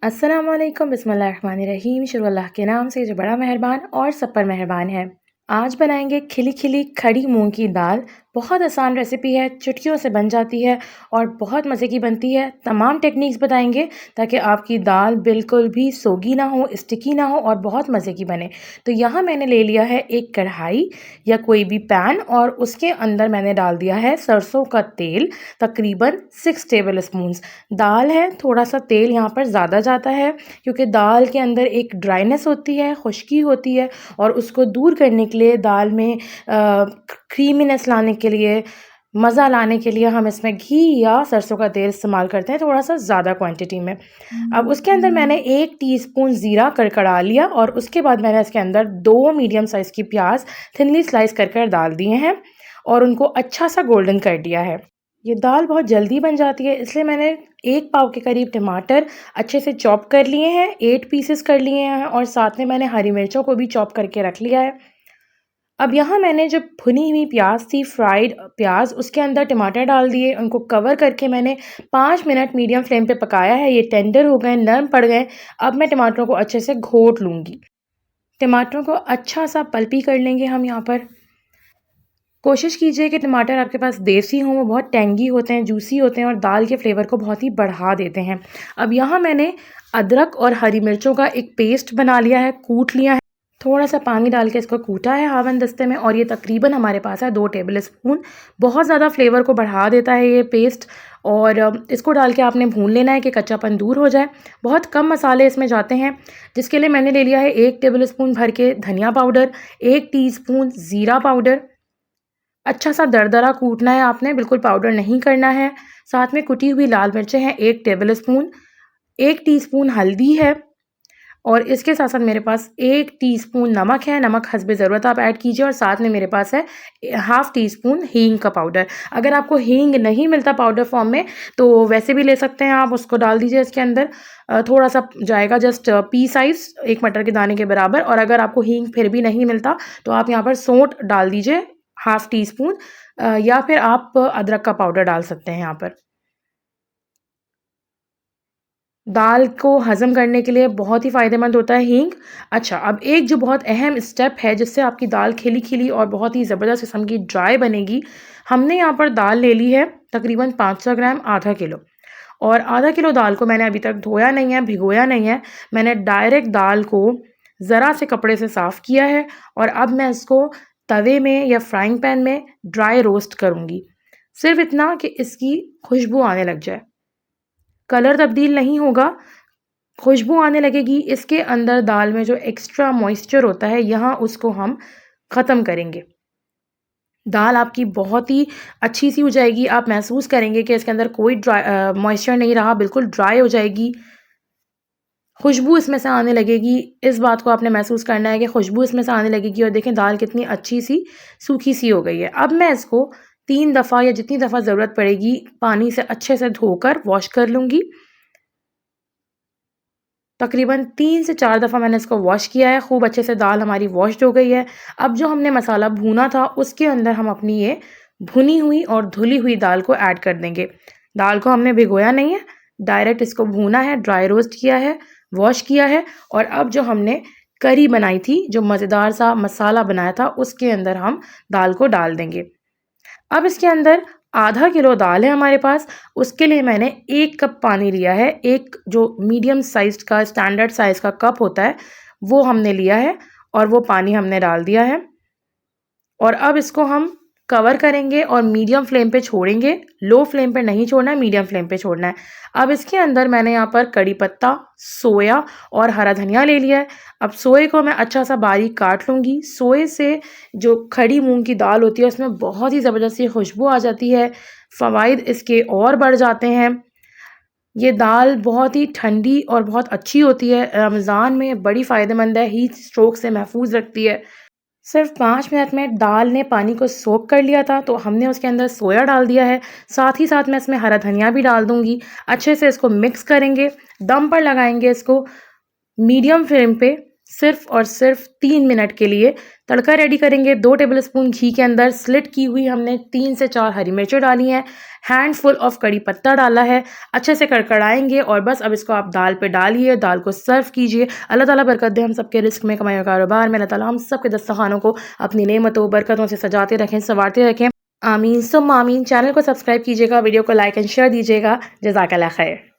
अस्सलाम वालेकुम बिस्मिल्लाहिर्रहमानिर्रहीम। शुरू अल्लाह के नाम से जो बड़ा मेहरबान और सब पर मेहरबान है। आज बनाएंगे खिली खिली खड़ी मूंग की दाल। बहुत आसान रेसिपी है, चुटकियों से बन जाती है और बहुत मज़े की बनती है। तमाम टेक्निक्स बताएंगे ताकि आपकी दाल बिल्कुल भी सोगी ना हो, स्टिकी ना हो और बहुत मज़े की बने। तो यहाँ मैंने ले लिया है एक कढ़ाई या कोई भी पैन और उसके अंदर मैंने डाल दिया है सरसों का तेल, तकरीबन 6 टेबल स्पून। दाल है, थोड़ा सा तेल यहाँ पर ज़्यादा जाता है क्योंकि दाल के अंदर एक ड्राइनेस होती है, खुश्की होती है और उसको दूर करने के लिए दाल में क्रीमीनेस लाने के लिए, मज़ा लाने के लिए हम इसमें घी या सरसों का तेल इस्तेमाल करते हैं, थोड़ा सा ज़्यादा क्वांटिटी में। अब उसके अंदर मैंने 1 टीस्पून ज़ीरा कड़कड़ा लिया और उसके बाद मैंने इसके अंदर 2 मीडियम साइज़ की प्याज थिनली स्लाइस कर डाल दिए हैं और उनको अच्छा सा गोल्डन कर दिया है। ये दाल बहुत जल्दी बन जाती है, इसलिए मैंने 1 पाव के करीब टमाटर अच्छे से चॉप कर लिए हैं, 8 पीसेस कर लिए हैं और साथ में मैंने हरी मिर्चों को भी चॉप करके रख लिया है। अब यहाँ मैंने जो भुनी हुई प्याज थी, फ्राइड प्याज, उसके अंदर टमाटर डाल दिए, उनको कवर करके मैंने 5 मिनट मीडियम फ्लेम पे पकाया है। ये टेंडर हो गए, नरम पड़ गए। अब मैं टमाटरों को अच्छे से घोट लूँगी। टमाटरों को अच्छा सा पल्पी कर लेंगे हम यहाँ पर। कोशिश कीजिए कि टमाटर आपके पास देसी हों, वो बहुत टेंगी होते हैं, जूसी होते हैं और दाल के फ्लेवर को बहुत ही बढ़ा देते हैं। अब यहाँ मैंने अदरक और हरी मिर्चों का एक पेस्ट बना लिया है, कूट लिया है। थोड़ा सा पानी डाल के इसको कूटा है हावन दस्ते में और ये तकरीबन हमारे पास है 2 टेबल स्पून। बहुत ज़्यादा फ्लेवर को बढ़ा देता है ये पेस्ट और इसको डाल के आपने भून लेना है कि कच्चापन दूर हो जाए। बहुत कम मसाले इसमें जाते हैं, जिसके लिए मैंने ले लिया है 1 टेबल स्पून भर के धनिया पाउडर, 1 टीस्पून ज़ीरा पाउडर। अच्छा सा दरदरा कूटना है आपने, बिल्कुल पाउडर नहीं करना है। साथ में कुटी हुई लाल मिर्चें हैं 1 टेबल स्पून, 1 टीस्पून हल्दी है और इसके साथ-साथ मेरे पास 1 टीस्पून नमक है। नमक हस्बे ज़रूरत आप ऐड कीजिए और साथ में मेरे पास है हाफ़ टीस्पून हींग का पाउडर। अगर आपको हींग नहीं मिलता पाउडर फॉर्म में तो वैसे भी ले सकते हैं आप, उसको डाल दीजिए इसके अंदर। थोड़ा-सा जाएगा, जस्ट पी साइज़, 1 मटर के दाने के बराबर। और अगर आपको हींग फिर भी नहीं मिलता तो आप यहाँ पर सौंठ डाल दीजिए हाफ़ टीस्पून, या फिर आप अदरक का पाउडर डाल सकते हैं यहाँ पर। दाल को हज़म करने के लिए बहुत ही फ़ायदेमंद होता है हींग। अच्छा, अब एक जो बहुत अहम स्टेप है जिससे आपकी दाल खिली-खिली और बहुत ही ज़बरदस्त किस्म की ड्राई बनेगी। हमने यहाँ पर दाल ले ली है तकरीबन 500 ग्राम, आधा किलो। और आधा किलो दाल को मैंने अभी तक धोया नहीं है, भिगोया नहीं है। मैंने डायरेक्ट दाल को ज़रा से कपड़े से साफ़ किया है और अब मैं इसको तवे में या फ्राइंग पैन में ड्राई रोस्ट करूँगी। सिर्फ़ इतना कि इसकी खुशबू आने लग जाए। कलर तब्दील नहीं होगा, खुशबू आने लगेगी। इसके अंदर दाल में जो एक्स्ट्रा मॉइस्चर होता है, यहाँ उसको हम ख़त्म करेंगे। दाल आपकी बहुत ही अच्छी सी हो जाएगी। आप महसूस करेंगे कि इसके अंदर कोई मॉइस्चर नहीं रहा, बिल्कुल ड्राई हो जाएगी। खुशबू इसमें से आने लगेगी। इस बात को आपने महसूस करना है कि खुशबू इसमें से आने लगेगी और देखें दाल कितनी अच्छी सी सूखी सी हो गई है। अब मैं इसको 3 दफ़ा या जितनी दफ़ा ज़रूरत पड़ेगी पानी से अच्छे से धोकर वॉश कर लूँगी। तकरीबन 3 से 4 दफ़ा मैंने इसको वॉश किया है, खूब अच्छे से दाल हमारी वॉश्ड हो गई है। अब जो हमने मसाला भूना था उसके अंदर हम अपनी ये भुनी हुई और धुली हुई दाल को ऐड कर देंगे। दाल को हमने भिगोया नहीं है, डायरेक्ट इसको भूना है, ड्राई रोस्ट किया है, वॉश किया है और अब जो हमने करी बनाई थी, जो मज़ेदार सा मसाला बनाया था, उसके अंदर हम दाल को डाल देंगे। अब इसके अंदर आधा किलो दाल है हमारे पास, उसके लिए मैंने 1 कप पानी लिया है। एक जो मीडियम साइज़्ड का स्टैंडर्ड साइज़ का कप होता है, वो हमने लिया है और वो पानी हमने डाल दिया है। और अब इसको हम कवर करेंगे और मीडियम फ्लेम पे छोड़ेंगे। लो फ्लेम पे नहीं छोड़ना है, मीडियम फ्लेम पे छोड़ना है। अब इसके अंदर मैंने यहाँ पर कड़ी पत्ता, सोया और हरा धनिया ले लिया है। अब सोए को मैं अच्छा सा बारीक काट लूँगी। सोए से जो खड़ी मूँग की दाल होती है उसमें बहुत ही ज़बरदस्त सी खुशबू आ जाती है, फ़वाइद इसके और बढ़ जाते हैं। ये दाल बहुत ही ठंडी और बहुत अच्छी होती है, रमज़ान में बड़ी फ़ायदेमंद है, हीट स्ट्रोक से महफूज़ रखती है। सिर्फ 5 मिनट में दाल ने पानी को सोक कर लिया था, तो हमने उसके अंदर सोया डाल दिया है। साथ ही साथ मैं इसमें हरा धनिया भी डाल दूँगी। अच्छे से इसको मिक्स करेंगे, दम पर लगाएँगे इसको मीडियम फ्लेम पे सिर्फ और सिर्फ 3 मिनट के लिए। तड़का रेडी करेंगे। 2 टेबलस्पून घी के अंदर स्लिट की हुई हमने 3 से 4 हरी मिर्चें डाली हैं, हैंडफुल ऑफ कड़ी पत्ता डाला है। अच्छे से कड़कड़ाएंगे और बस अब इसको आप दाल पे डालिए, दाल को सर्व कीजिए। अल्लाह ताला बरकत दे हम सबके रिस्क में, कमाई और कारोबार में। अल्लाह ताला हम सबके दस्तरखानों को अपनी नेमतों बरकतों से सजाते रखें, संवारते रखें। आमीन सुम्मा आमीन। चैनल को सब्सक्राइब कीजिएगा, वीडियो को लाइक एंड शेयर दीजिएगा। जज़ाकल्लाह खैर।